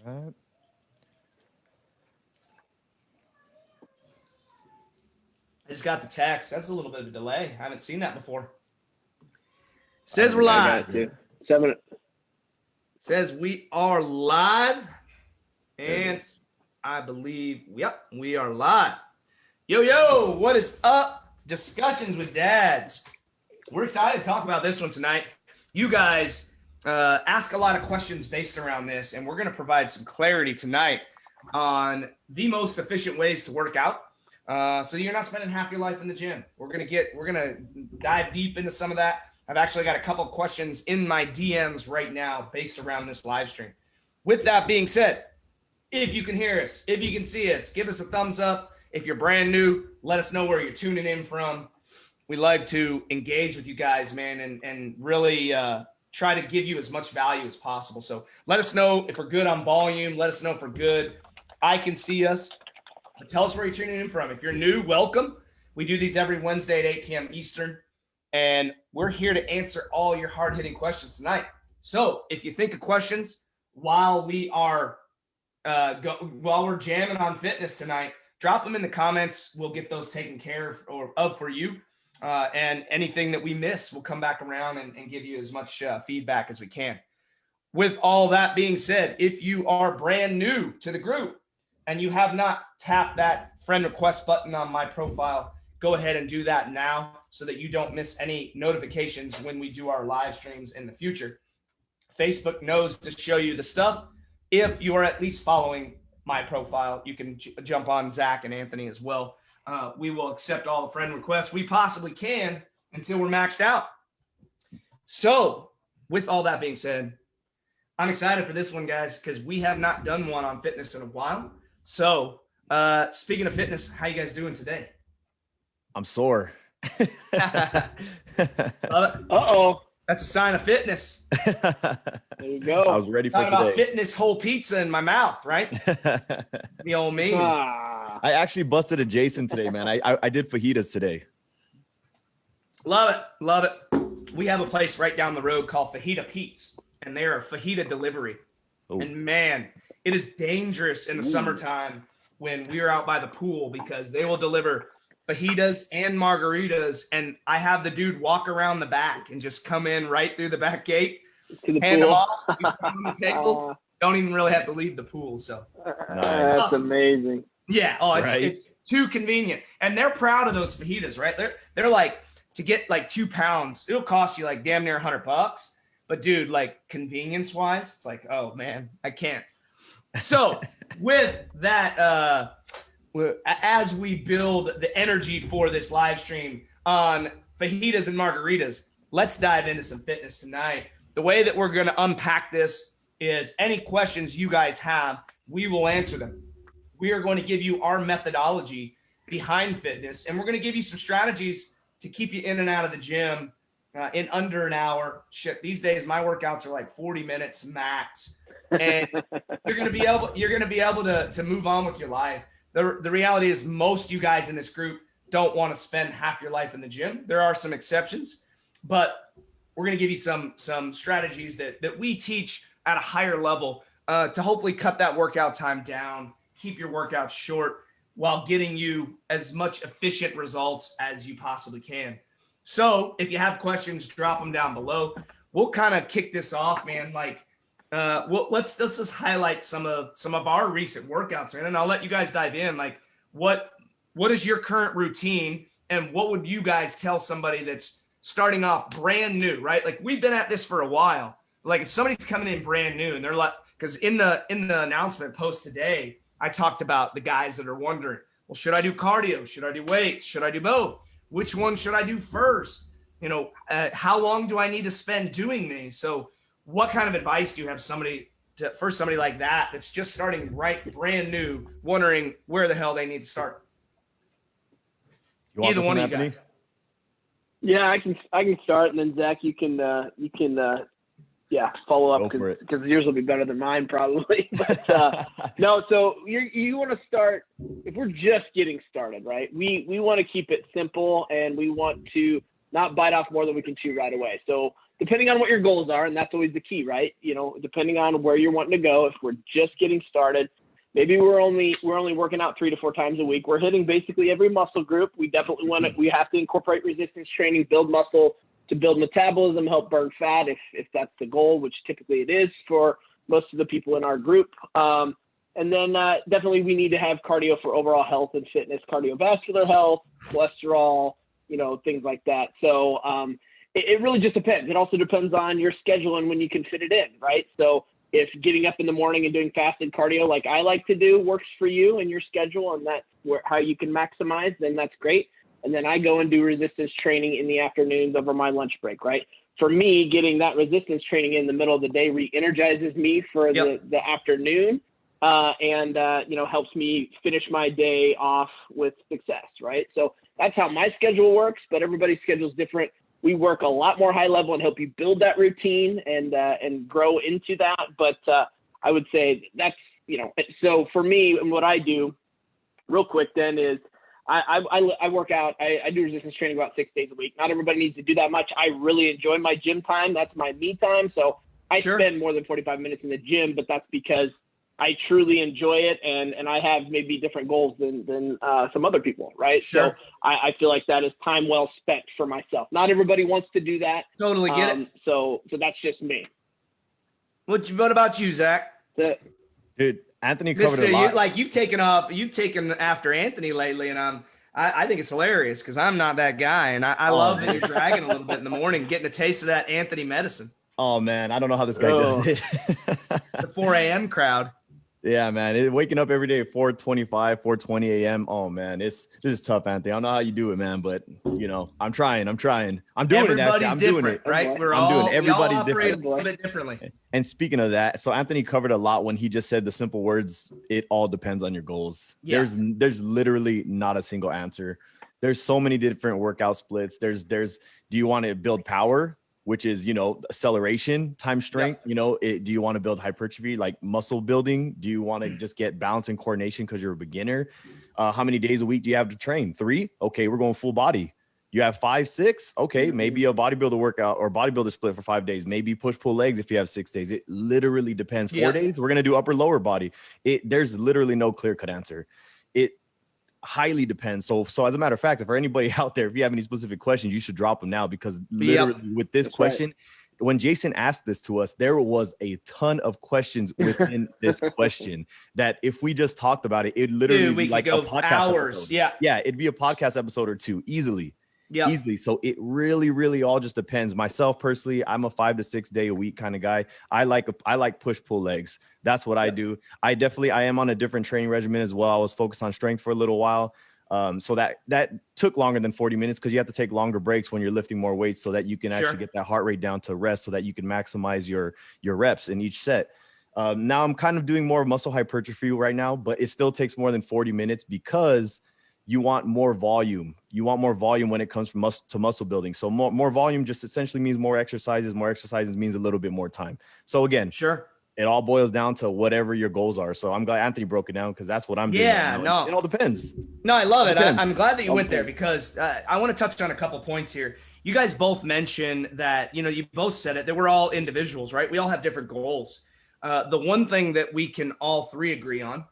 All right. I just got the text. That's a little bit of a delay. I haven't seen that before. Says we're live. Says we are live. And I believe, yep, we are live. Yo, what is up? Discussions with Dads. We're excited to talk about this one tonight. You guys ask a lot of questions based around this, and we're going to provide some clarity tonight on the most efficient ways to work out. So you're not spending half your life in the gym. We're gonna dive deep into some of that. I've actually got a couple of questions in my DMs right now based around this live stream. With that being said, if you can hear us, if you can see us, give us a thumbs up. If you're brand new, let us know where you're tuning in from. We like to engage with you guys, man, and really try to give you as much value as possible. So let us know if we're good on volume. Let us know if we're good. I can see us. Tell us where you're tuning in from. If you're new, welcome. We do these every Wednesday at 8 p.m. Eastern, and we're here to answer all your hard-hitting questions tonight. So if you think of questions while we are while we're jamming on fitness tonight, drop them in the comments. We'll get those taken care of for you. And anything that we miss, we'll come back around and give you as much feedback as we can. With all that being said, if you are brand new to the group and you have not tapped that friend request button on my profile, go ahead and do that now so that you don't miss any notifications when we do our live streams in the future. Facebook knows to show you the stuff. If you are at least following my profile, you can jump on Zach and Anthony as well. We will accept all the friend requests we possibly can until we're maxed out. So with all that being said, I'm excited for this one, guys, because we have not done one on fitness in a while. So speaking of fitness, how you guys doing today? I'm sore. Uh-oh. That's a sign of fitness. There you go. I was ready for today. About fitness whole pizza in my mouth, right? The old me. I actually busted a Jason today, man. I did fajitas today. Love it. We have a place right down the road called Fajita Pete's, and they are a fajita delivery. Ooh. And man, it is dangerous in the summertime when we are out by the pool because they will deliver fajitas and margaritas, and I have the dude walk around the back and just come in right through the back gate, hand them off, you put them on the table, don't even really have to leave the pool. So that's awesome. Amazing. Yeah. Oh, it's too convenient, and they're proud of those fajitas, right? They're like, to get like 2 pounds, it'll cost you like damn near $100. But dude, like convenience wise, it's like, oh man, I can't. So with that, as we build the energy for this live stream on fajitas and margaritas, let's dive into some fitness tonight. The way that we're going to unpack this is any questions you guys have, we will answer them. We are going to give you our methodology behind fitness, and we're going to give you some strategies to keep you in and out of the gym in under an hour. Shit, these days my workouts are like 40 minutes max, and you're going to be able to move on with your life. The reality is most of you guys in this group don't want to spend half your life in the gym. There are some exceptions, but we're going to give you some strategies that we teach at a higher level to hopefully cut that workout time down, keep your workouts short while getting you as much efficient results as you possibly can. So if you have questions, drop them down below. We'll kind of kick this off, man. Like, let's just highlight some of our recent workouts, man, and I'll let you guys dive in. Like, what is your current routine, and what would you guys tell somebody that's starting off brand new, right? Like, we've been at this for a while. Like, if somebody's coming in brand new and they're like, because in the announcement post today, I talked about the guys that are wondering, well, should I do cardio? Should I do weights? Should I do both? Which one should I do first? You know, how long do I need to spend doing these? So what kind of advice do you have for somebody like that that's just starting brand new, wondering where the hell they need to start? Either one of you guys. Yeah, I can start, and then Zach, you can follow up because yours will be better than mine probably. But no, so you want to start if we're just getting started, right? We want to keep it simple, and we want to not bite off more than we can chew right away. So depending on what your goals are, and that's always the key, right? You know, depending on where you're wanting to go, if we're just getting started, maybe we're only working out 3 to 4 times a week. We're hitting basically every muscle group. We definitely we have to incorporate resistance training, build muscle to build metabolism, help burn fat if that's the goal, which typically it is for most of the people in our group. And then definitely we need to have cardio for overall health and fitness, cardiovascular health, cholesterol, you know, things like that. So it really just depends. It also depends on your schedule and when you can fit it in, right? So if getting up in the morning and doing fasted cardio like I like to do works for you and your schedule, and that's how you can maximize, then that's great. And then I go and do resistance training in the afternoons over my lunch break, right? For me, getting that resistance training in the middle of the day re-energizes me for the afternoon and you know, helps me finish my day off with success, right? So that's how my schedule works, but everybody's schedule is different. We work a lot more high level and help you build that routine and grow into that. But I would say that's, you know, so for me and what I do real quick then is I work out. I do resistance training about 6 days a week. Not everybody needs to do that much. I really enjoy my gym time. That's my me time. So I spend more than 45 minutes in the gym, but that's because I truly enjoy it, and I have maybe different goals than some other people, right? Sure. So I feel like that is time well spent for myself. Not everybody wants to do that. Totally get it. So that's just me. What about you, Zach? Dude, Anthony covered a lot. You've taken after Anthony lately, and I think it's hilarious because I'm not that guy, and I love that you're dragging a little bit in the morning, getting a taste of that Anthony medicine. Oh man, I don't know how this guy does it. The 4 a.m. crowd. Yeah, man. Waking up every day at 4:25, 4:20 a.m. Oh man, this is tough, Anthony. I don't know how you do it, man, but you know, I'm trying. I'm doing it. Actually, I'm doing it. Right? Everybody's different. different. A little bit differently. And speaking of that, so Anthony covered a lot when he just said the simple words, it all depends on your goals. Yeah. There's literally not a single answer. There's so many different workout splits. There's do you want to build power, which is, you know, acceleration, time strength, you know, do you want to build hypertrophy, like muscle building? Do you want to just get balance and coordination because you're a beginner? How many days a week do you have to train? 3? Okay, we're going full body. You have 5, 6? Okay, maybe a bodybuilder workout or bodybuilder split for 5 days. Maybe push-pull legs if you have 6 days. It literally depends. 4 days, we're going to do upper lower body. There's literally no clear-cut answer. It highly depends. So as a matter of fact, if for anybody out there, if you have any specific questions, you should drop them now, because literally with this question, when Jason asked this to us, there was a ton of questions within this question that if we just talked about it, it'd literally be like a podcast hours. episode. Yeah, it'd be a podcast episode or 2 easily. Yeah, easily. So it really all just depends. Myself personally, I'm a 5 to 6 day a week kind of guy. I like push pull legs. That's what I do. I am on a different training regimen as well. I was focused on strength for a little while. So that took longer than 40 minutes because you have to take longer breaks when you're lifting more weights so that you can actually get that heart rate down to rest so that you can maximize your reps in each set. Now I'm kind of doing more muscle hypertrophy right now, but it still takes more than 40 minutes because you want more volume. You want more volume when it comes from muscle building. So more volume just essentially means more exercises. More exercises means a little bit more time. So again, it all boils down to whatever your goals are. So I'm glad Anthony broke it down because that's what I'm doing. Yeah, right no, it all depends. No, I love it. I'm glad that you went there because I want to touch on a couple points here. You guys both mentioned that, you know, you both said it, that we're all individuals, right? We all have different goals. The one thing that we can all 3 agree on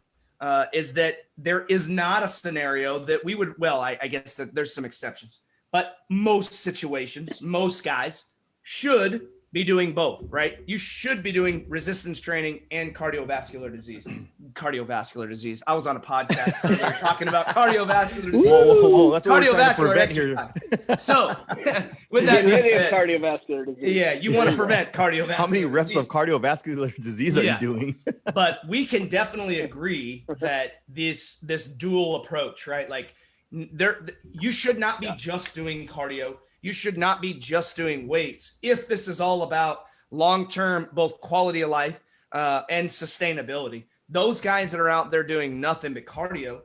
is that there is not a scenario that we would, well, I guess that there's some exceptions, but most situations, most guys should be doing both, right? You should be doing resistance training and cardiovascular disease. Cardiovascular disease. I was on a podcast earlier talking about cardiovascular disease. Whoa, that's what cardiovascular exercise. So, with that being said, cardiovascular disease. Yeah, you want to prevent cardiovascular. How many reps disease of cardiovascular disease are you doing? But we can definitely agree that this dual approach, right? Like you should not be just doing cardio. You should not be just doing weights. If this is all about long-term, both quality of life and sustainability, those guys that are out there doing nothing but cardio,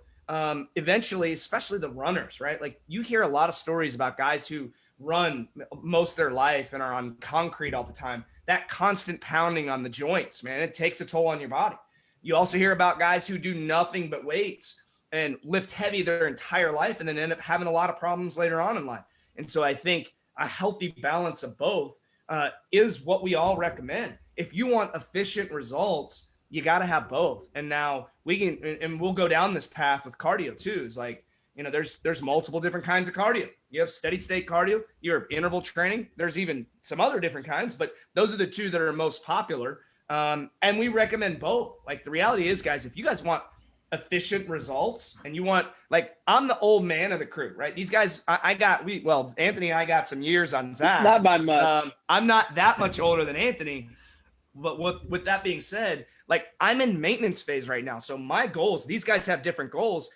eventually, especially the runners, right? Like you hear a lot of stories about guys who run most of their life and are on concrete all the time. That constant pounding on the joints, man, it takes a toll on your body. You also hear about guys who do nothing but weights and lift heavy their entire life and then end up having a lot of problems later on in life. And so I think a healthy balance of both is what we all recommend. If you want efficient results, you got to have both. And now we can, and we'll go down this path with cardio too. Is like, you know, there's multiple different kinds of cardio. You have steady state cardio, you have interval training. There's even some other different kinds, but those are the two that are most popular. And we recommend both. Like, the reality is, guys, if you guys want efficient results and you want, like, I'm the old man of the crew, right? These guys, Anthony and I got some years on Zach. Not by much. I'm not that much older than Anthony. But with that being said, like, I'm in maintenance phase right now. So my goals, these guys have different goals.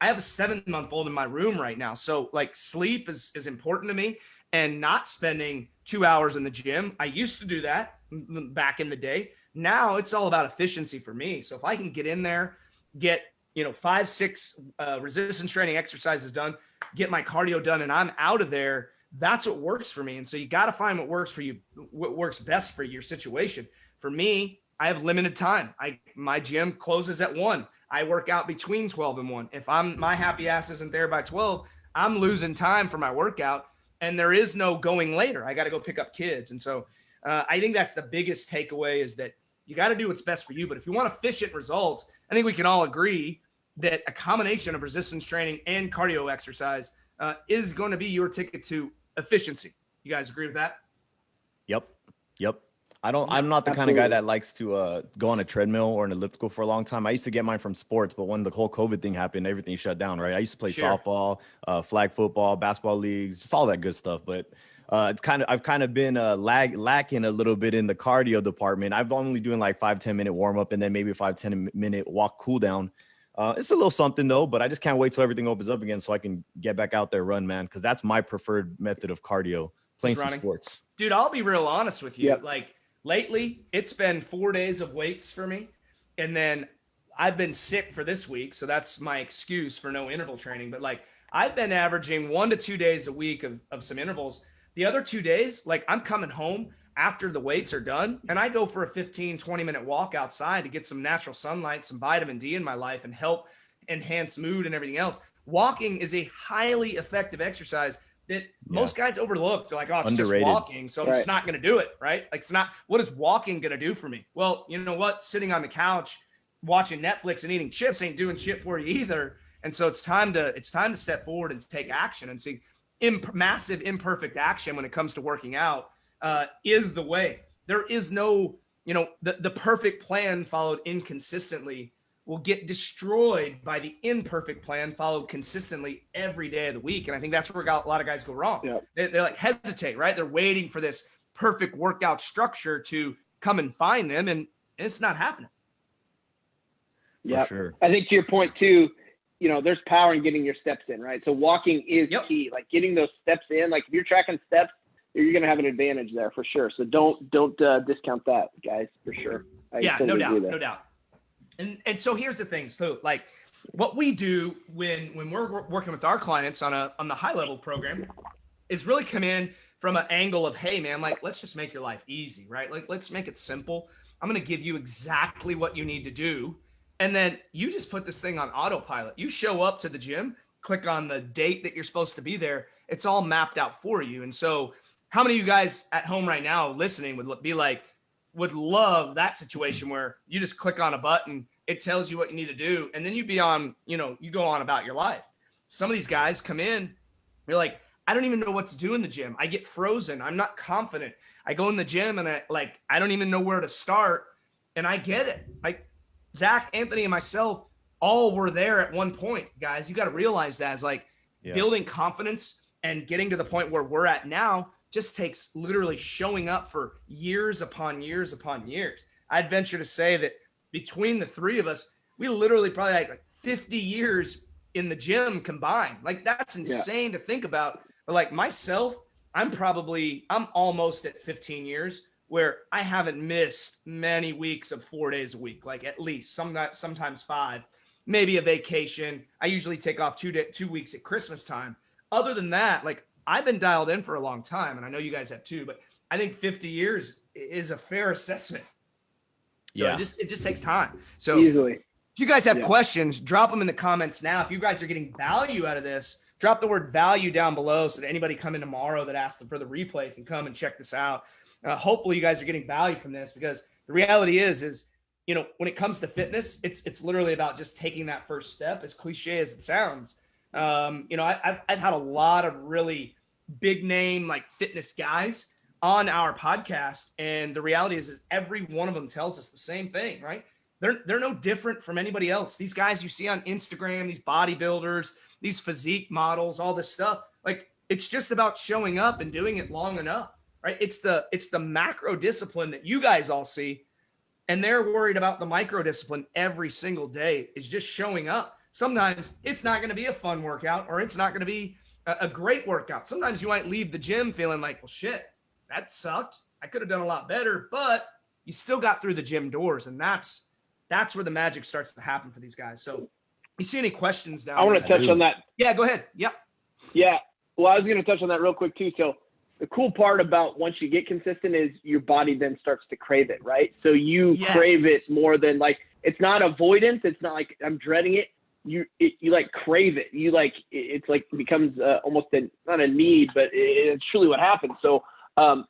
I have a 7-month-old in my room right now. So, like, sleep is important to me, and not spending 2 hours in the gym. I used to do that back in the day. Now it's all about efficiency for me. So if I can get in there, get, 5-6 resistance training exercises done, get my cardio done, and I'm out of there, that's what works for me. And so you got to find what works for you, what works best for your situation. For me, I have limited time. My gym closes at 1. I work out between 12 and 1. If my happy ass isn't there by 12, I'm losing time for my workout, and there is no going later. I got to go pick up kids. And so I think that's the biggest takeaway, is that you got to do what's best for you. But if you want efficient results, I think we can all agree that a combination of resistance training and cardio exercise is going to be your ticket to efficiency. You guys agree with that? Yep. I'm not the kind of guy that likes to go on a treadmill or an elliptical for a long time. I used to get mine from sports, but when the whole COVID thing happened, everything shut down, right? I used to play softball, flag football, basketball leagues, just all that good stuff. But I've kind of been lacking a little bit in the cardio department. I've only doing like 5-10 minute warm up and then maybe 5-10 minute walk cool down. It's a little something though, but I just can't wait till everything opens up again so I can get back out there, run, man. Cause that's my preferred method of cardio, playing some sports. Dude, I'll be real honest with you. Yep. Like, lately it's been 4 days of weights for me. And then I've been sick for this week. So that's my excuse for no interval training. But like, I've been averaging 1 to 2 days a week of some intervals. The other 2 days, like, I'm coming home after the weights are done, and I go for a 15-20 minute walk outside to get some natural sunlight, some vitamin D in my life, and help enhance mood and everything else. Walking is a highly effective exercise that most guys overlook. They're like, oh, it's underrated. just walking, so I'm just not going to do it, right? Like, it's not, what is walking going to do for me? Well, you know what? Sitting on the couch, watching Netflix and eating chips ain't doing shit for you either. And so it's time to step forward and take action and see massive imperfect action when it comes to working out. Is the way. There is no, the perfect plan followed inconsistently will get destroyed by the imperfect plan followed consistently every day of the week. And I think that's where a lot of guys go wrong. Yeah. They're like hesitate, right? They're waiting for this perfect workout structure to come and find them, and it's not happening. Yeah, sure. I think to your point too, there's power in getting your steps in, right? So walking is key, like getting those steps in. Like, if you're tracking steps, you're going to have an advantage there for sure. So don't discount that, guys, for sure. No doubt. And so here's the thing. So, like, what we do when we're working with our clients on the high level program is really come in from an angle of, hey man, like, let's just make your life easy, right? Like, let's make it simple. I'm going to give you exactly what you need to do. And then you just put this thing on autopilot. You show up to the gym, click on the date that you're supposed to be there. It's all mapped out for you. And so, how many of you guys at home right now listening would love that situation where you just click on a button, it tells you what you need to do, and then you go on about your life. Some of these guys come in, they're like, I don't even know what to do in the gym. I get frozen. I'm not confident. I go in the gym and I don't even know where to start. And I get it. Like, Zach, Anthony, and myself all were there at one point, guys. You got to realize that as building confidence and getting to the point where we're at now just takes literally showing up for years upon years upon years. I'd venture to say that between the three of us, we literally probably like 50 years in the gym combined. Like, that's insane to think about. But like myself, I'm almost at 15 years where I haven't missed many weeks of 4 days a week, like at least sometimes 5, maybe a vacation. I usually take off 2 weeks at Christmas time. Other than that, like, I've been dialed in for a long time, and I know you guys have too, but I think 50 years is a fair assessment. So it just takes time. So easily. If you guys have questions, drop them in the comments now. If you guys are getting value out of this, drop the word value down below so that anybody coming tomorrow that asks for the replay can come and check this out. Hopefully you guys are getting value from this, because the reality is, you know, when it comes to fitness, it's literally about just taking that first step, as cliche as it sounds. You know, I've had a lot of really big name like fitness guys on our podcast, and the reality is every one of them tells us the same thing, right? They're no different from anybody else. These guys you see on Instagram, these bodybuilders, these physique models, all this stuff, like it's just about showing up and doing it long enough, right? It's the macro discipline that you guys all see, and they're worried about the micro discipline every single day, is just showing up. Sometimes it's not going to be a fun workout, or it's not going to be a great workout. Sometimes you might leave the gym feeling like, well, shit, that sucked. I could have done a lot better, but you still got through the gym doors, and that's where the magic starts to happen for these guys. So you see any questions down I want to touch on that. Yeah, go ahead. Yep. Yeah. Well, I was going to touch on that real quick too. So the cool part about once you get consistent is your body then starts to crave it, right? So you crave it more than like, it's not avoidance. It's not like I'm dreading it. You like crave it. You like, it's like it becomes almost not a need, but it's truly what happens. So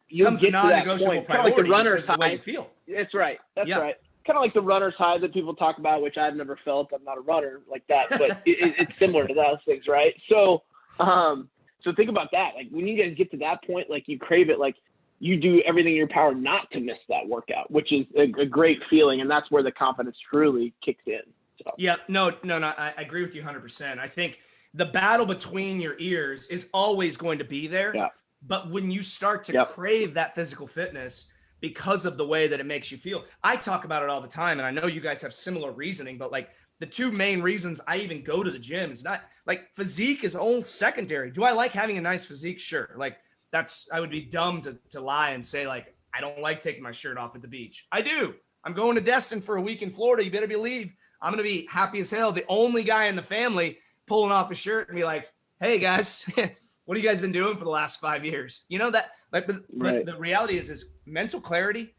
you get to that point, kind of like the runner's high. You feel. That's right. That's right. Kind of like the runner's high that people talk about, which I've never felt. I'm not a runner like that, but it's similar to those things, right? So, so think about that. Like when you guys get to that point, like you crave it, like you do everything in your power not to miss that workout, which is a great feeling, and that's where the confidence truly kicks in. So. Yeah, no, I agree with you 100%. I think the battle between your ears is always going to be there, but when you start to crave that physical fitness, because of the way that it makes you feel. I talk about it all the time, and I know you guys have similar reasoning, but like the two main reasons I even go to the gym is not like physique is all secondary. Do I like having a nice physique? Sure. Like I would be dumb to lie and say like, I don't like taking my shirt off at the beach. I do. I'm going to Destin for a week in Florida. You better believe I'm going to be happy as hell. The only guy in the family pulling off a shirt and be like, hey guys, what have you guys been doing for the last 5 years? You know that, like the reality is mental clarity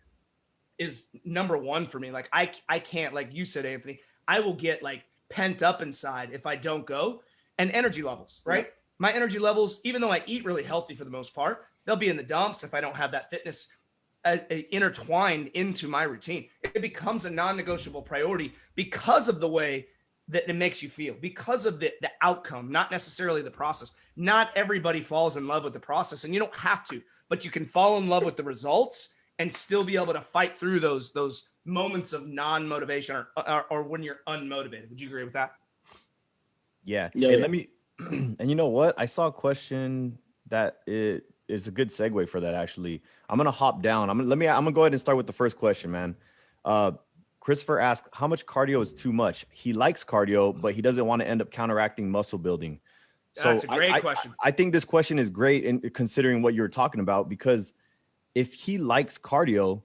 is number one for me. Like I can't, like you said, Anthony, I will get like pent up inside if I don't go. And energy levels, right? My energy levels, even though I eat really healthy for the most part, they'll be in the dumps if I don't have that fitness intertwined into my routine. It becomes a non-negotiable priority because of the way that it makes you feel, because of the outcome, not necessarily the process. Not everybody falls in love with the process, and you don't have to, but you can fall in love with the results and still be able to fight through those moments of non-motivation or when you're unmotivated. Would you agree with that? Yeah. Hey, let me, and you know what? I saw a question that it is a good segue for that. Actually, I'm going to hop down. I'm going to go ahead and start with the first question, man. Christopher asked, how much cardio is too much? He likes cardio, but he doesn't want to end up counteracting muscle building. So that's a great question. I think this question is great in considering what you're talking about, because if he likes cardio,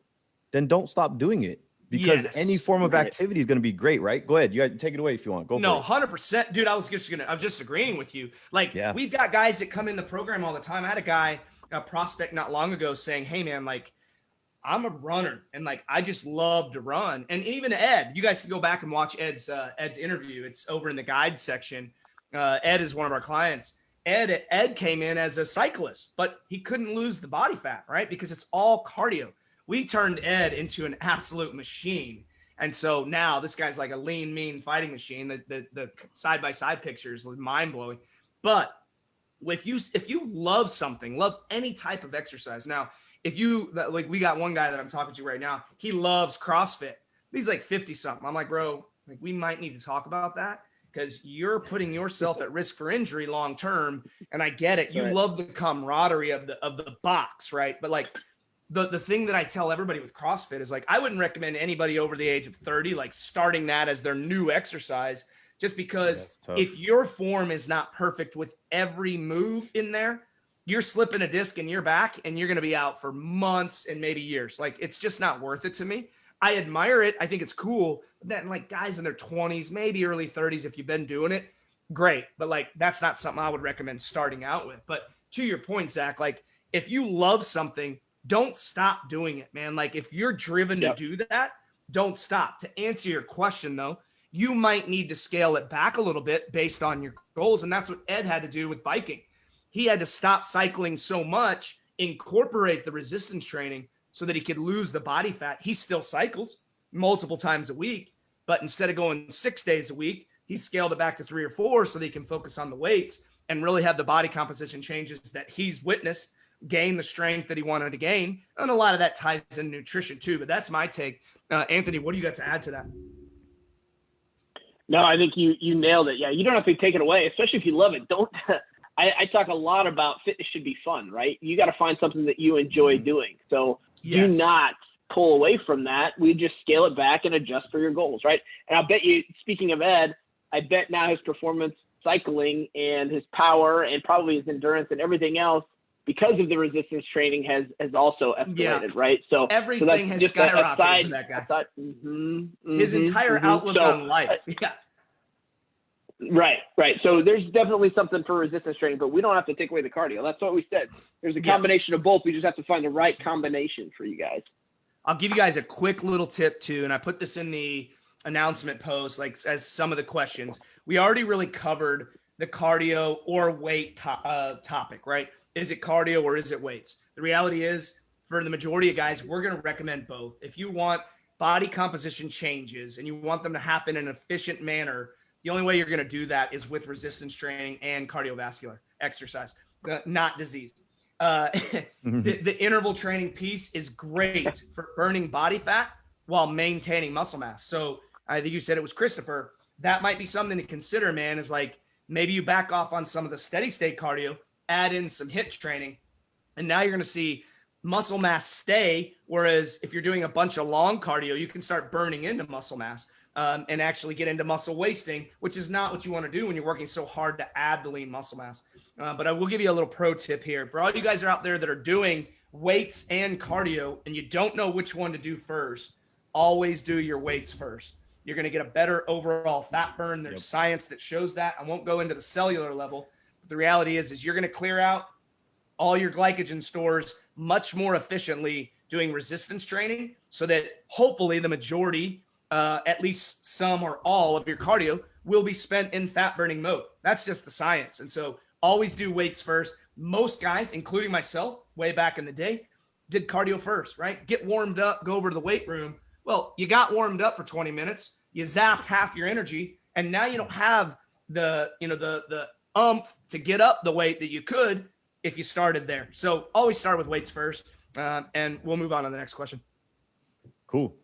then don't stop doing it, because any form of activity is going to be great, right? Go ahead. You got to take it away if you want. Go. No, 100%. Dude, I was just agreeing with you. Like we've got guys that come in the program all the time. I had a prospect not long ago saying, hey man, like I'm a runner and like I just love to run. And even Ed, you guys can go back and watch Ed's interview. It's over in the guide section. Ed is one of our clients. Ed came in as a cyclist, but he couldn't lose the body fat, right? Because it's all cardio. We turned Ed into an absolute machine. And so now this guy's like a lean, mean fighting machine. The side-by-side pictures is mind-blowing. But if you love something, love any type of exercise. Now, if you, like, we got one guy that I'm talking to right now, he loves CrossFit. He's like 50 something. I'm like, bro, like we might need to talk about that, because you're putting yourself at risk for injury long term. And I get it. You love the camaraderie of the box, right? But like the thing that I tell everybody with CrossFit is like, I wouldn't recommend anybody over the age of 30 like starting that as their new exercise, just because if your form is not perfect with every move in there, you're slipping a disc in your back and you're going to be out for months and maybe years. Like, it's just not worth it to me. I admire it. I think it's cool. But then like guys in their 20s, maybe early 30s, if you've been doing it, great. But like, that's not something I would recommend starting out with. But to your point, Zach, like if you love something, don't stop doing it, man. Like if you're driven to do that, don't stop. To answer your question though, you might need to scale it back a little bit based on your goals. And that's what Ed had to do with biking. He had to stop cycling so much, incorporate the resistance training, so that he could lose the body fat. He still cycles multiple times a week, but instead of going 6 days a week, he scaled it back to 3 or 4 so that he can focus on the weights and really have the body composition changes that he's witnessed, gain the strength that he wanted to gain. And a lot of that ties in nutrition too, but that's my take. Anthony, what do you got to add to that? No, I think you nailed it. Yeah, you don't have to take it away, especially if you love it. Don't. I talk a lot about fitness should be fun, right? You got to find something that you enjoy doing. So do not pull away from that. We just scale it back and adjust for your goals, right? And I'll bet you, speaking of Ed, I bet now his performance cycling and his power and probably his endurance and everything else, because of the resistance training, has also escalated, right? So everything has skyrocketed for that guy. His entire outlook on life. Yeah. Right. So there's definitely something for resistance training, but we don't have to take away the cardio. That's what we said. There's a combination of both. We just have to find the right combination for you guys. I'll give you guys a quick little tip too, and I put this in the announcement post, like as some of the questions. We already really covered the cardio or weight topic, right? Is it cardio or is it weights? The reality is, for the majority of guys, we're going to recommend both. If you want body composition changes and you want them to happen in an efficient manner, the only way you're going to do that is with resistance training and cardiovascular exercise, not disease. The interval training piece is great for burning body fat while maintaining muscle mass. So I think you said it was Christopher. That might be something to consider, man, is like maybe you back off on some of the steady state cardio, add in some HIIT training, and now you're going to see muscle mass stay. Whereas if you're doing a bunch of long cardio, you can start burning into muscle mass. And actually get into muscle wasting, which is not what you want to do when you're working so hard to add the lean muscle mass. But I will give you a little pro tip here. For all you guys are out there that are doing weights and cardio and you don't know which one to do first, always do your weights first. You're going to get a better overall fat burn. There's science that shows that. I won't go into the cellular level, but the reality is you're going to clear out all your glycogen stores much more efficiently doing resistance training, so that hopefully the majority, at least some or all of your cardio will be spent in fat burning mode. That's just the science. And so always do weights first. Most guys, including myself, way back in the day, did cardio first, right? Get warmed up, go over to the weight room. Well, you got warmed up for 20 minutes, you zapped half your energy, and now you don't have the oomph to get up the weight that you could if you started there. So always start with weights first, and we'll move on to the next question. Cool.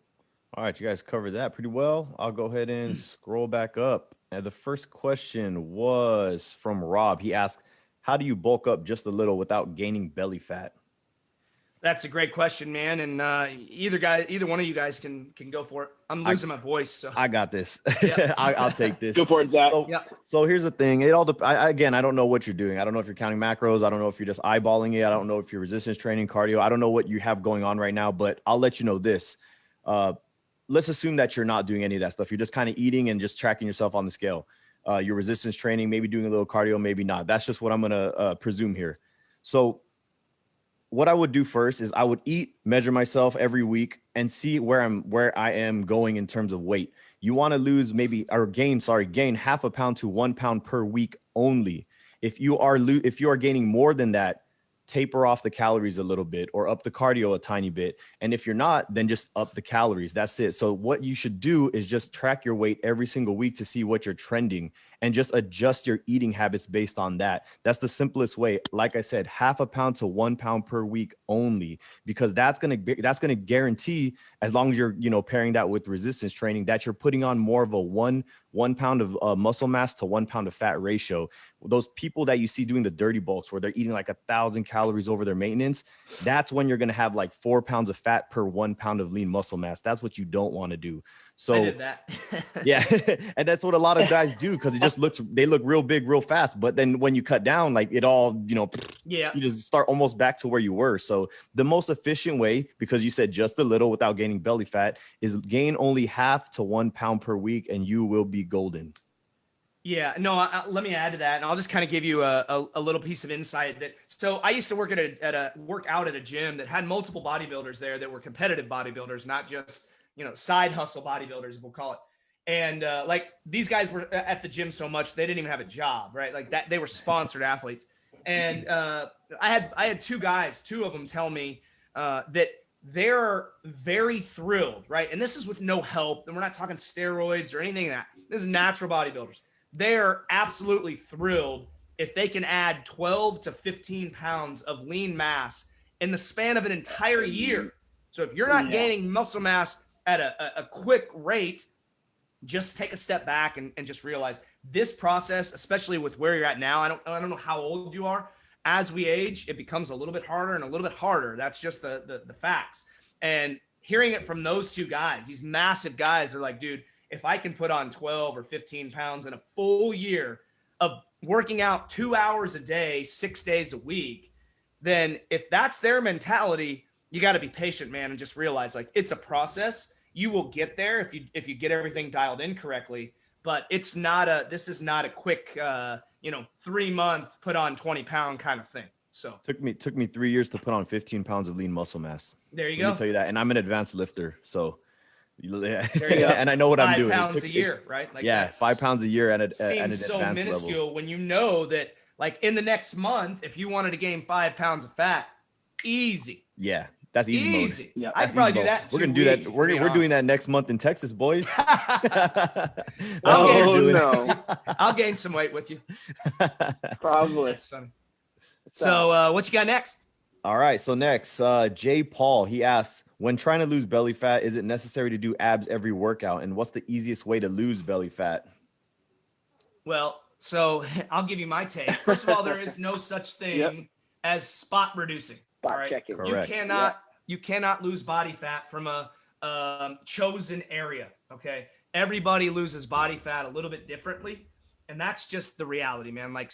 All right, you guys covered that pretty well. I'll go ahead and scroll back up. And the first question was from Rob. He asked, how do you bulk up just a little without gaining belly fat? That's a great question, man. And either one of you guys can go for it. I'm losing my voice. So I got this. Yeah. I'll take this. Go for it, Zach. So here's the thing. It all again, I don't know what you're doing. I don't know if you're counting macros. I don't know if you're just eyeballing it. I don't know if you're resistance training, cardio. I don't know what you have going on right now, but I'll let you know this. Let's assume that you're not doing any of that stuff. You're just kind of eating and just tracking yourself on the scale. Your resistance training, maybe doing a little cardio, maybe not. That's just what I'm going to presume here. So what I would do first is I would measure myself every week and see where I am going in terms of weight. You want to lose gain half a pound to 1 pound per week only. If you are gaining more than that, taper off the calories a little bit or up the cardio a tiny bit. And if you're not, then just up the calories. That's it. So what you should do is just track your weight every single week to see what you're trending and just adjust your eating habits based on that. That's the simplest way. Like I said, half a pound to 1 pound per week only, because that's going to guarantee, as long as you're, pairing that with resistance training, that you're putting on more of a one pound of muscle mass to 1 pound of fat ratio. Those people that you see doing the dirty bulks where they're eating like 1,000 calories over their maintenance, that's when you're going to have like 4 pounds of fat per 1 pound of lean muscle mass. That's what you don't want to do. So I did that. Yeah. And that's what a lot of guys do, because they look real big, real fast. But then when you cut down, like it all, you just start almost back to where you were. So the most efficient way, because you said just a little without gaining belly fat, is gain only half to 1 pound per week and you will be golden. Yeah, no, let me add to that. And I'll just kind of give you a little piece of insight so I used to work work out at a gym that had multiple bodybuilders there that were competitive bodybuilders, not just, side hustle bodybuilders, we'll call it. And like these guys were at the gym so much, they didn't even have a job, right? Like that, they were sponsored athletes. And I had two of them tell me that they're very thrilled, right? And this is with no help, and we're not talking steroids or anything like that. This is natural bodybuilders. They're absolutely thrilled if they can add 12 to 15 pounds of lean mass in the span of an entire year. So if you're not gaining muscle mass at a quick rate, just take a step back and just realize this process, especially with where you're at now. I don't know how old you are. As we age, it becomes a little bit harder and a little bit harder. That's just the facts. And hearing it from those two guys, these massive guys, they're like, dude, if I can put on 12 or 15 pounds in a full year of working out 2 hours a day, 6 days a week, then if that's their mentality, you got to be patient, man, and just realize like it's a process. You will get there if you get everything dialed in correctly, but this is not a quick 3-month put on 20-pound kind of thing. So took me 3 years to put on 15 pounds of lean muscle mass. There you Let go. me tell you that. And I'm an advanced lifter. So there you go. and I know what I'm doing. 5 pounds a year, right? Like 5 pounds a year at an seems so advanced minuscule level. when you know that like in the next month, if you wanted to gain 5 pounds of fat, easy. Yeah. That's easy mode. Yeah, I'd probably do that. We're gonna do that. We're doing that next month in Texas, boys. I'll gain some weight with you. Probably. That's funny. So what you got next? All right. So next, Jay Paul, he asks, when trying to lose belly fat, is it necessary to do abs every workout? And what's the easiest way to lose belly fat? Well, so I'll give you my take. First of all, there is no such thing as spot reducing. Spot checking. Correct. You cannot lose body fat from a chosen area. Okay. Everybody loses body fat a little bit differently. And that's just the reality, man. Like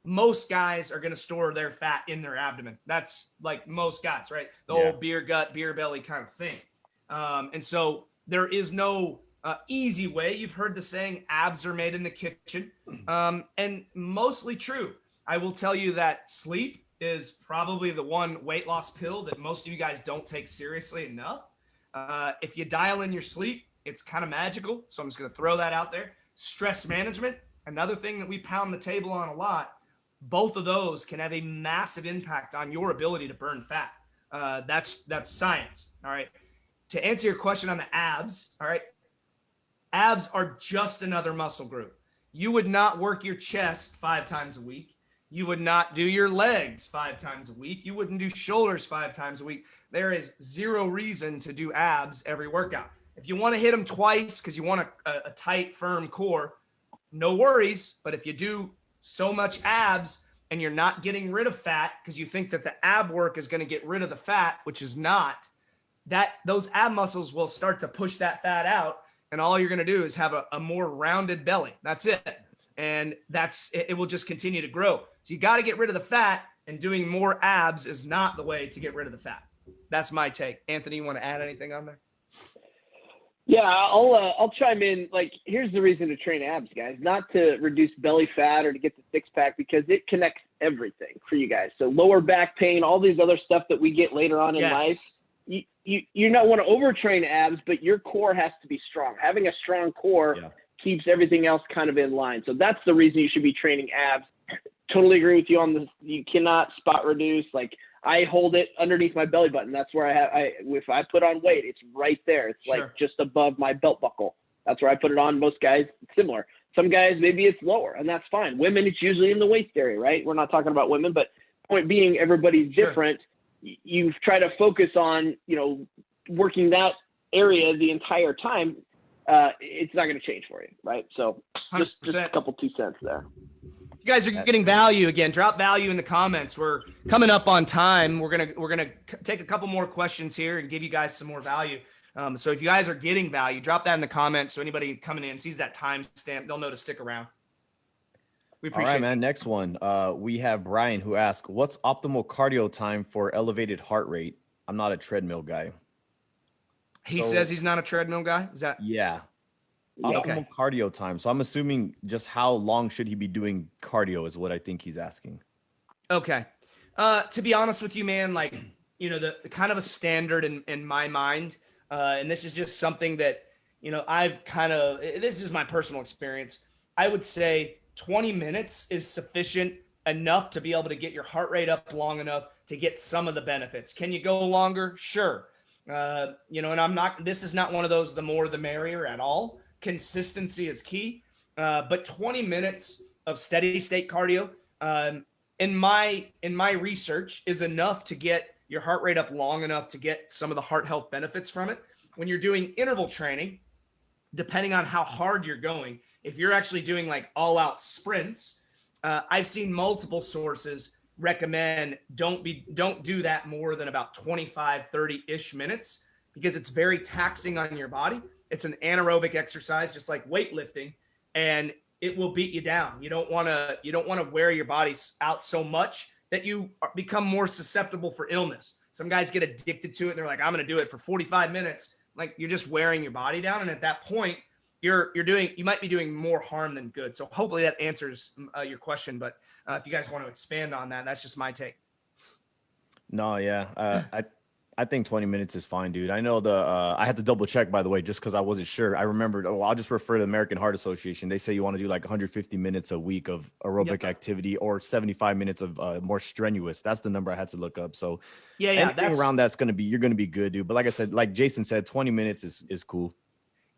most guys are going to store their fat in their abdomen. That's like most guys, right? The old beer gut, beer belly kind of thing. And so there is no easy way. You've heard the saying, abs are made in the kitchen. And mostly true. I will tell you that sleep is probably the one weight loss pill that most of you guys don't take seriously enough. If you dial in your sleep, it's kind of magical. So I'm just going to throw that out there. Stress management, another thing that we pound the table on a lot. Both of those can have a massive impact on your ability to burn fat. That's science. All right. To answer your question on the abs, all right, abs are just another muscle group. You would not work your chest 5 times a week. You would not do your legs 5 times a week. You wouldn't do shoulders 5 times a week. There is zero reason to do abs every workout. If you want to hit them twice because you want a tight, firm core, no worries. But if you do so much abs and you're not getting rid of fat because you think that the ab work is going to get rid of the fat, which is not, those ab muscles will start to push that fat out. And all you're going to do is have a more rounded belly. That's it. And it will just continue to grow. So you got to get rid of the fat, and doing more abs is not the way to get rid of the fat. That's my take. Anthony, you want to add anything on there? Yeah, I'll chime in. Like, here's the reason to train abs, guys. Not to reduce belly fat or to get the six pack, because it connects everything for you guys. So lower back pain, all these other stuff that we get later on in life. You not want to overtrain abs, but your core has to be strong. Having a strong core keeps everything else kind of in line. So that's the reason you should be training abs. Totally agree with you on this. You cannot spot reduce. Like, I hold it underneath my belly button. That's where if I put on weight, it's right there. It's like just above my belt buckle. That's where I put it on. Most guys, it's similar. Some guys, maybe it's lower, and that's fine. Women, it's usually in the waist area, right? We're not talking about women, but point being, everybody's different. You try to focus on, working that area the entire time. It's not going to change for you, right? So just a couple 2 cents there. You guys are getting value again. Drop value in the comments. We're coming up on time. We're gonna take a couple more questions here and give you guys some more value. So if you guys are getting value, drop that in the comments so anybody coming in sees that timestamp, they'll know to stick around. We appreciate it. All right, man. Next one. We have Brian who asks, what's optimal cardio time for elevated heart rate? I'm not a treadmill guy. He says he's not a treadmill guy. Is that? Yeah. Optimal cardio time. So I'm assuming just how long should he be doing cardio is what I think he's asking. Okay. To be honest with you, man, like, the kind of a standard in my mind, and this is just something that, this is my personal experience. I would say 20 minutes is sufficient enough to be able to get your heart rate up long enough to get some of the benefits. Can you go longer? Sure. And this is not one of those, the more the merrier at all. Consistency is key. But 20 minutes of steady state cardio, in my research, is enough to get your heart rate up long enough to get some of the heart health benefits from it. When you're doing interval training, depending on how hard you're going, if you're actually doing like all out sprints, I've seen multiple sources recommend don't do that more than about 25, 30-ish minutes, because it's very taxing on your body. It's an anaerobic exercise, just like weightlifting, and it will beat you down. You don't want to wear your body out so much that you become more susceptible for illness. Some guys get addicted to it and they're like, I'm going to do it for 45 minutes. Like, you're just wearing your body down. And at that point, you might be doing more harm than good. So hopefully that answers your question. But if you guys want to expand on that, that's just my take. No, yeah. I think 20 minutes is fine, dude. I know I had to double check, by the way, just because I wasn't sure. I remembered, I'll just refer to the American Heart Association. They say you want to do like 150 minutes a week of aerobic activity, or 75 minutes of more strenuous. That's the number I had to look up. So anything around that's you're going to be good, dude. But like I said, like Jason said, 20 minutes is cool.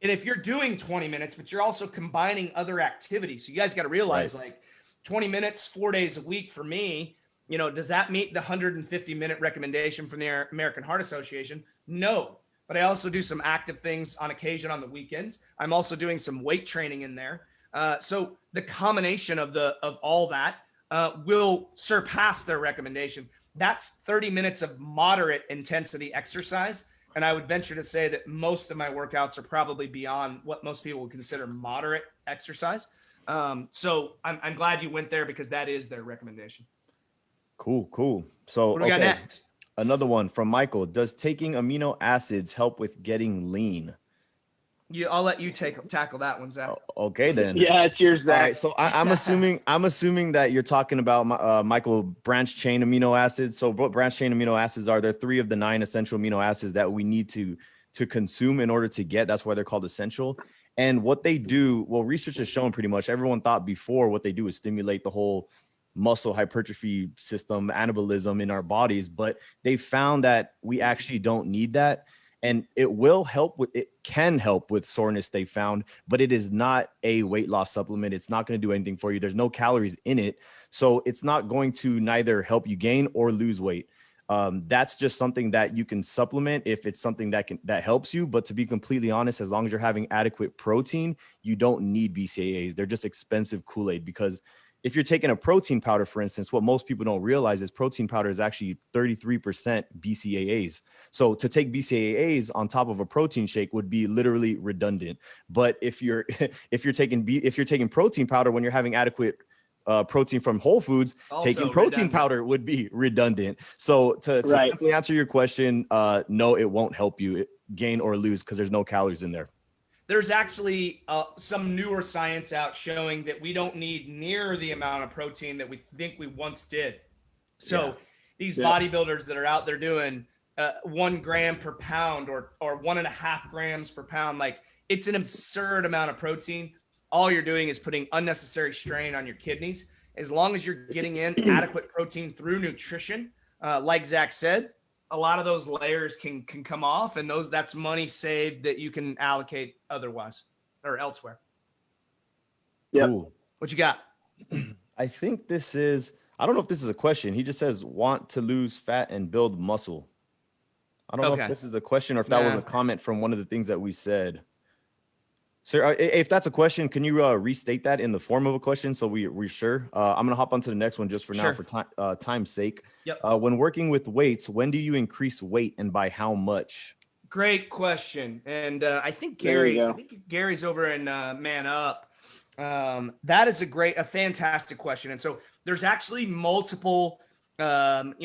And if you're doing 20 minutes, but you're also combining other activities, so you guys got to realize, like, 20 minutes, 4 days a week for me, does that meet the 150-minute recommendation from the American Heart Association? No. But I also do some active things on occasion on the weekends. I'm also doing some weight training in there. So the combination of all that will surpass their recommendation. That's 30 minutes of moderate intensity exercise. And I would venture to say that most of my workouts are probably beyond what most people would consider moderate exercise. So I'm glad you went there, because that is their recommendation. Cool. So what do we got next? Another one from Michael. Does taking amino acids help with getting lean? I'll let you tackle that one, Zach. Okay, then. Yeah, it's yours, Zach. All right, so I'm assuming that you're talking about Michael, branch chain amino acids. So what branch chain amino acids are? They're 3 of the 9 essential amino acids that we need to consume in order to get. That's why they're called essential. And what they do, well, research has shown pretty much, everyone thought before, what they do is stimulate the whole muscle hypertrophy system, anabolism in our bodies, but they found that we actually don't need that. And it can help with soreness, they found, but it is not a weight loss supplement. It's not going to do anything for you. There's no calories in it. So it's not going to neither help you gain or lose weight. That's just something that you can supplement if it's something that helps you. But to be completely honest, as long as you're having adequate protein, you don't need BCAAs. They're just expensive Kool-Aid, because if you're taking a protein powder, for instance, what most people don't realize is protein powder is actually 33% BCAAs. So to take BCAAs on top of a protein shake would be literally redundant. But if you're taking protein powder when you're having adequate protein from Whole Foods, also taking protein powder would be redundant. So to simply answer your question, no, it won't help you gain or lose, because there's no calories in there. There's actually some newer science out showing that we don't need near the amount of protein that we think we once did. So these bodybuilders that are out there doing 1 gram per pound or 1.5 grams per pound, like, it's an absurd amount of protein. All you're doing is putting unnecessary strain on your kidneys. As long as you're getting in adequate protein through nutrition, like Zach said, a lot of those layers can come off, and that's money saved that you can allocate otherwise or elsewhere. Yeah. What you got? I think I don't know if this is a question. He just says, want to lose fat and build muscle. I don't know if this is a question or if that was a comment from one of the things that we said. Sir, if that's a question, can you restate that in the form of a question so we're sure? I'm going to hop on to the next one just for now, for time's sake. Yep. When working with weights, when do you increase weight and by how much? Great question. And I think Gary's over in Man Up. That is a fantastic question. And so there's actually multiple answers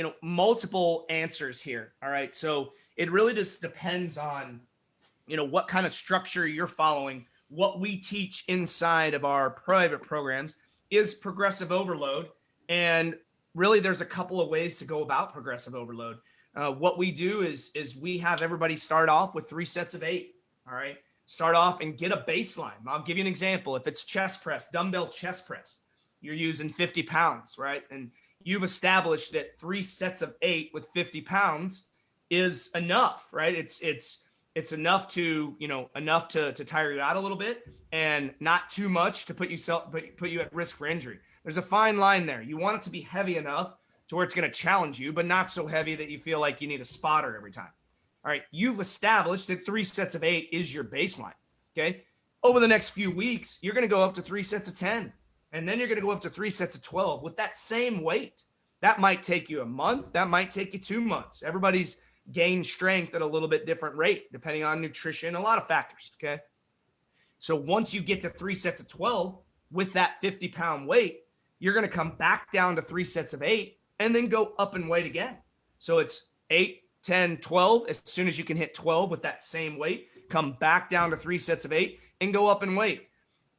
here. All right. So it really just depends on, what kind of structure you're following. What we teach inside of our private programs is progressive overload. And really, there's a couple of ways to go about progressive overload. What we do is we have everybody start off with 3 sets of 8. All right. Start off and get a baseline. I'll give you an example. If it's chest press, dumbbell chest press, you're using 50 pounds, right? And you've established that 3 sets of 8 with 50 pounds is enough, right? It's enough to, enough to tire you out a little bit, and not too much to put you at risk for injury. There's a fine line there. You want it to be heavy enough to where it's going to challenge you, but not so heavy that you feel like you need a spotter every time. All right, you've established that 3 sets of 8 is your baseline. Okay, over the next few weeks, you're going to go up to 3 sets of 10, and then you're going to go up to 3 sets of 12 with that same weight. That might take you a month. That might take you 2 months. Everybody's gained strength at a little bit different rate, depending on nutrition, a lot of factors. Okay, so once you get to 3 sets of 12 with that 50-pound weight, you're going to come back down to 3 sets of 8 and then go up in weight again. So it's 8, 10, 12. As soon as you can hit 12 with that same weight, come back down to 3 sets of 8 and go up in weight.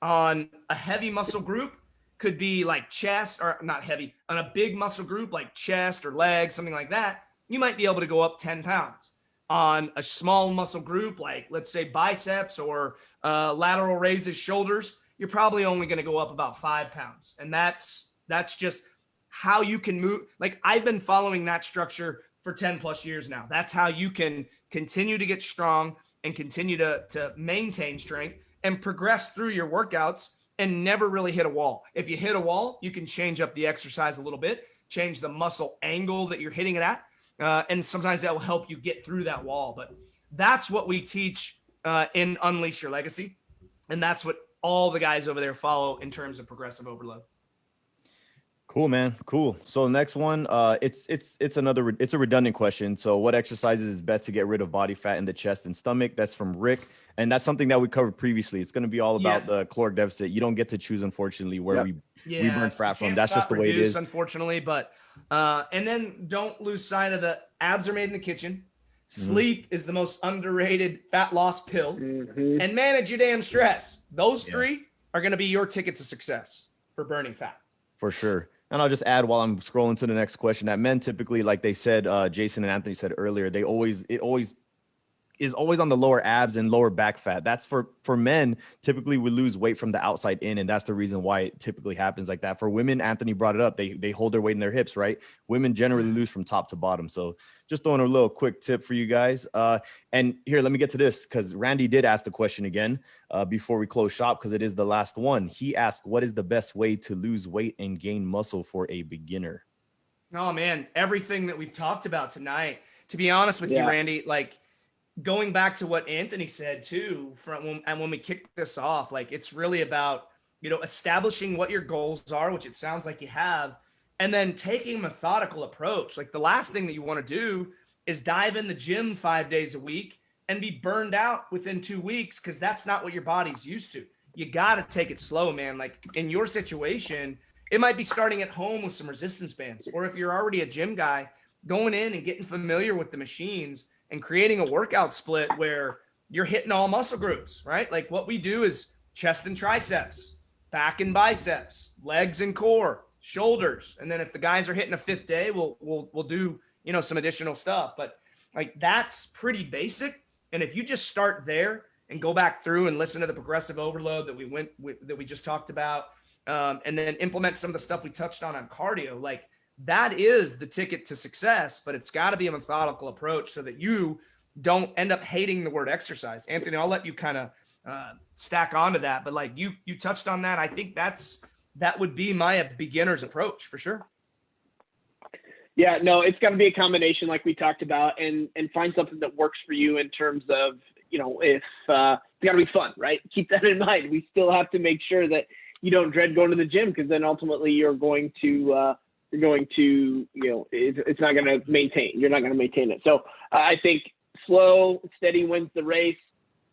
On a heavy muscle group, could be like chest, or not heavy, on a big muscle group like chest or legs, something like that, you might be able to go up 10 pounds. On a small muscle group, like let's say biceps or lateral raises, shoulders, you're probably only going to go up about 5 pounds. And that's just how you can move. Like, I've been following that structure for 10 plus years now. That's how you can continue to get strong and continue to maintain strength and progress through your workouts and never really hit a wall. If you hit a wall, you can change up the exercise a little bit, change the muscle angle that you're hitting it at. And sometimes that will help you get through that wall. But that's what we teach in Unleash Your Legacy. And that's what all the guys over there follow in terms of progressive overload. Cool, man. Cool. So next one, it's a redundant question. So what exercises is best to get rid of body fat in the chest and stomach? That's from Rick. And that's something that we covered previously. It's going to be all about the caloric deficit. You don't get to choose, unfortunately, where we burn fat from. That's just the way it is, unfortunately. But and then don't lose sight of the abs are made in the kitchen. Sleep is the most underrated fat loss pill. And manage your damn stress. Those 3 are going to be your ticket to success for burning fat. For sure. And I'll just add while I'm scrolling to the next question that men typically, like they said, Jason and Anthony said earlier, it always is always on the lower abs and lower back fat. That's for men. Typically we lose weight from the outside in, and that's the reason why it typically happens like that. For women, Anthony brought it up. They hold their weight in their hips, right? Women generally lose from top to bottom. So just throwing a little quick tip for you guys. And here, let me get to this, because Randy did ask the question again before we close shop, because it is the last one. He asked, what is the best way to lose weight and gain muscle for a beginner? Oh man, everything that we've talked about tonight, to be honest with you, Randy, like, going back to what Anthony said too, when we kicked this off, like, it's really about, establishing what your goals are, which it sounds like you have, and then taking a methodical approach. Like, the last thing that you want to do is dive in the gym 5 days a week and be burned out within 2 weeks, because that's not what your body's used to. You got to take it slow, man. Like, in your situation, it might be starting at home with some resistance bands, or if you're already a gym guy, going in and getting familiar with the machines and creating a workout split where you're hitting all muscle groups, right? Like, what we do is chest and triceps, back and biceps, legs and core, shoulders. And then if the guys are hitting a 5th day, we'll do, some additional stuff. But like, that's pretty basic. And if you just start there and go back through and listen to the progressive overload that we just talked about, and then implement some of the stuff we touched on cardio, like, that is the ticket to success. But it's got to be a methodical approach so that you don't end up hating the word exercise. Anthony, I'll let you kind of stack onto that, but like, you touched on that. I think that would be my beginner's approach for sure. Yeah, no, it's got to be a combination like we talked about, and find something that works for you in terms of, if it's got to be fun, right? Keep that in mind. We still have to make sure that you don't dread going to the gym, because then ultimately you're going to, it's not going to maintain. You're not going to maintain it. So I think slow, steady wins the race,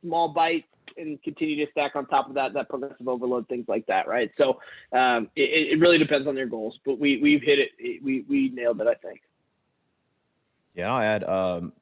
small bites, and continue to stack on top of that progressive overload, things like that, right? So it really depends on their goals, but we've hit it. We nailed it, I think. Yeah, I'll add.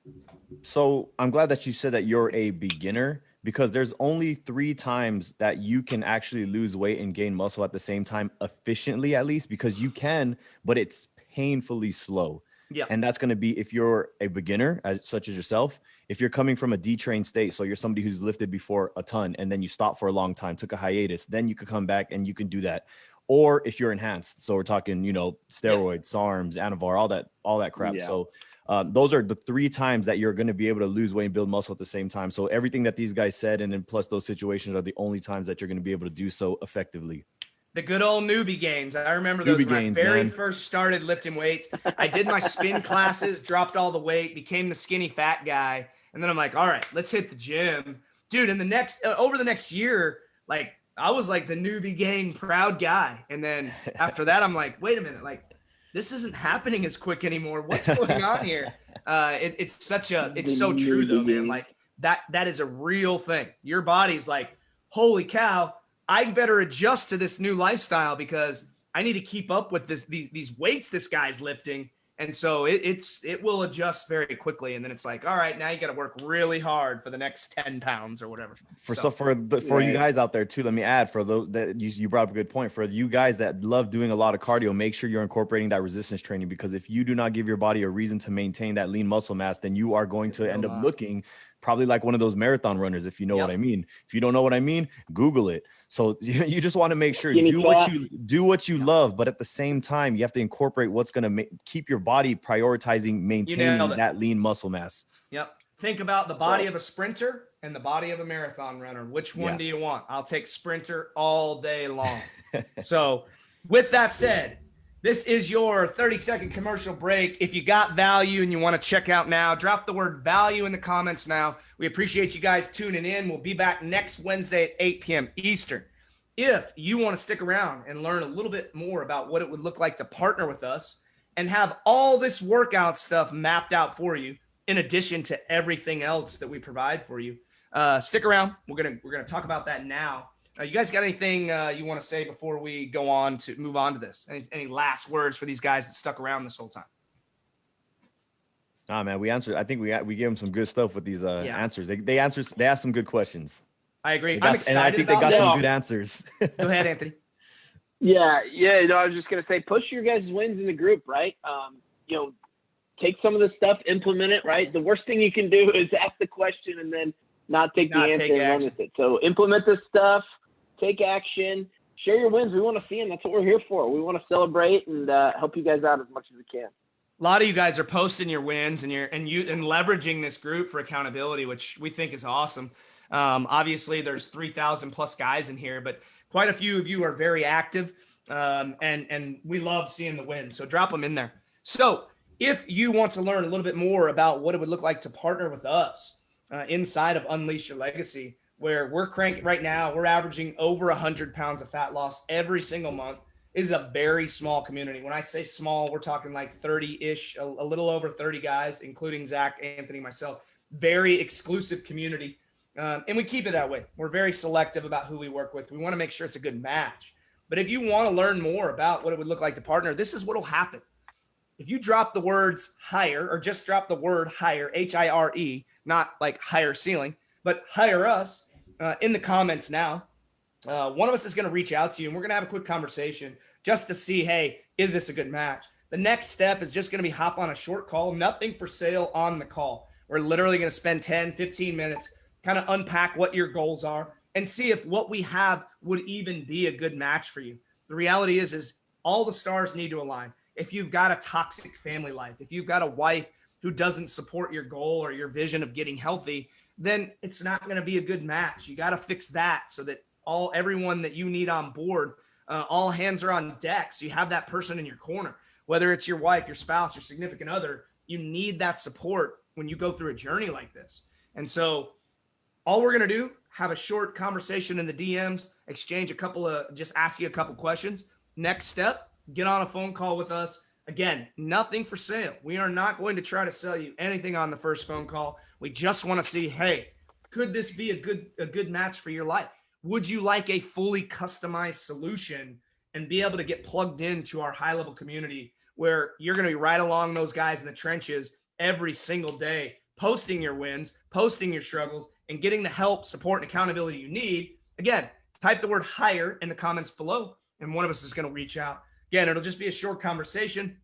So I'm glad that you said that you're a beginner, because there's only 3 times that you can actually lose weight and gain muscle at the same time efficiently, at least, because you can, but it's painfully slow. Yeah. And that's going to be if you're a beginner, such as yourself, if you're coming from a detrained state. So you're somebody who's lifted before a ton and then you stop for a long time, took a hiatus, then you could come back and you can do that. Or if you're enhanced. So we're talking, steroids, SARMs, Anavar, all that crap. Yeah. So Those are the 3 times that you're going to be able to lose weight and build muscle at the same time. So everything that these guys said, and then plus those situations, are the only times that you're going to be able to do so effectively. The good old newbie gains. I remember those when I very first started lifting weights. I did my spin classes, dropped all the weight, became the skinny fat guy. And then I'm like, all right, let's hit the gym. Dude, in the next, over the next year, like I was like the newbie gain proud guy. And then after that, I'm like, wait a minute, like this isn't happening as quick anymore. What's going on here? It's so true though, man. Like that is a real thing. Your body's like, holy cow, I better adjust to this new lifestyle because I need to keep up with these weights this guy's lifting. And so it will adjust very quickly. And then it's like, all right, now you got to work really hard for the next 10 pounds or whatever. For you guys out there too, let me add, for those that you brought up a good point, for you guys that love doing a lot of cardio, make sure you're incorporating that resistance training, because if you do not give your body a reason to maintain that lean muscle mass, then you are going to end up looking probably like one of those marathon runners, if you know what I mean. If you don't know what I mean, Google it. So you just want to make sure do what you love, but at the same time, you have to incorporate what's going to keep your body prioritizing maintaining that lean muscle mass. Yep. Think about the body of a sprinter and the body of a marathon runner. Which one do you want? I'll take sprinter all day long. So with that said, this is your 30-second commercial break. If you got value and you want to check out now, drop the word value in the comments now. We appreciate you guys tuning in. We'll be back next Wednesday at 8 p.m. Eastern. If you want to stick around and learn a little bit more about what it would look like to partner with us and have all this workout stuff mapped out for you, in addition to everything else that we provide for you, stick around. We're gonna talk about that now. You guys got anything you want to say before we go on to move on to this? Any last words for these guys that stuck around this whole time? Nah, man, we answered. I think we gave them some good stuff with these answers. They asked some good questions. I agree. I'm excited. And I think they got some good answers. Go ahead, Anthony. Yeah. I was just gonna say, push your guys' wins in the group, right? Take some of the stuff, implement it, right? The worst thing you can do is ask the question and then not take the answer and run with it. So implement this stuff. Take action, share your wins. We want to see them. That's what we're here for. We want to celebrate and help you guys out as much as we can. A lot of you guys are posting your wins and leveraging this group for accountability, which we think is awesome. Obviously, there's 3,000 plus guys in here, but quite a few of you are very active, and we love seeing the wins. So drop them in there. So if you want to learn a little bit more about what it would look like to partner with us inside of Unleash Your Legacy, where we're cranking right now, we're averaging over 100 pounds of fat loss every single month. This is a very small community. When I say small, we're talking like 30-ish, a little over 30 guys, including Zach, Anthony, myself. Very exclusive community. And we keep it that way. We're very selective about who we work with. We want to make sure it's a good match. But if you want to learn more about what it would look like to partner, this is what will happen. If you drop the words hire, or just drop the word hire, H-I-R-E, not like higher ceiling, but hire us, in the comments now, one of us is going to reach out to you and we're going to have a quick conversation just to see, hey, is this a good match? The next step is just going to be hop on a short call, nothing for sale on the call. We're literally going to spend 10, 15 minutes, kind of unpack what your goals are and see if what we have would even be a good match for you. The reality is all the stars need to align. If you've got a toxic family life, if you've got a wife who doesn't support your goal or your vision of getting healthy, then it's not going to be a good match. You got to fix that so that everyone that you need on board, all hands are on deck. So you have that person in your corner, whether it's your wife, your spouse, your significant other. You need that support when you go through a journey like this. And so all we're going to do, have a short conversation in the DMs, exchange just ask you a couple questions. Next step, get on a phone call with us. Again, nothing for sale. We are not going to try to sell you anything on the first phone call. We just want to see, hey, could this be a good match for your life? Would you like a fully customized solution and be able to get plugged into our high-level community where you're going to be right along those guys in the trenches every single day, posting your wins, posting your struggles, and getting the help, support, and accountability you need? Again, type the word hire in the comments below, and one of us is going to reach out. Again, it'll just be a short conversation.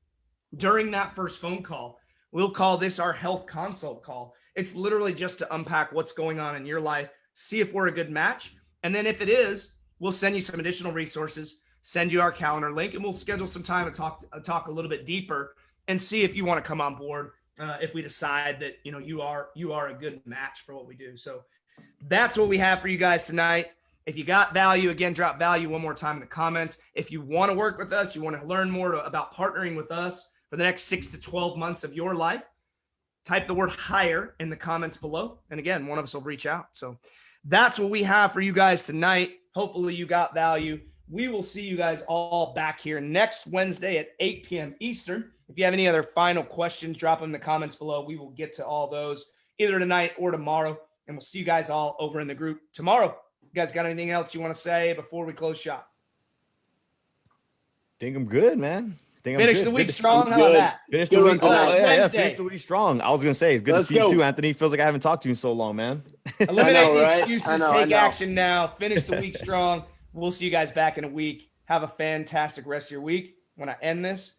During that first phone call, we'll call this our health consult call. It's literally just to unpack what's going on in your life, see if we're a good match. And then if it is, we'll send you some additional resources, send you our calendar link, and we'll schedule some time to talk a little bit deeper and see if you want to come on board if we decide that, you know, you are a good match for what we do. So that's what we have for you guys tonight. If you got value, again, drop value one more time in the comments. If you want to work with us, you want to learn more about partnering with us for the next 6 to 12 months of your life, type the word hire in the comments below. And again, one of us will reach out. So that's what we have for you guys tonight. Hopefully you got value. We will see you guys all back here next Wednesday at 8 p.m. Eastern. If you have any other final questions, drop them in the comments below. We will get to all those either tonight or tomorrow. And we'll see you guys all over in the group tomorrow. You guys got anything else you want to say before we close shop? Think I'm good, man. Finish the week strong. How about that? Finish the week. Wednesday. Finish the week strong. I was gonna say it's good to see you too, Anthony. Feels like I haven't talked to you in so long, man. Eliminate the excuses. Take action now. Finish the week strong. We'll see you guys back in a week. Have a fantastic rest of your week. When I end this,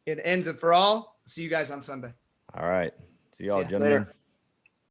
it ends it for all. See you guys on Sunday. All right. See y'all, gentlemen. Later.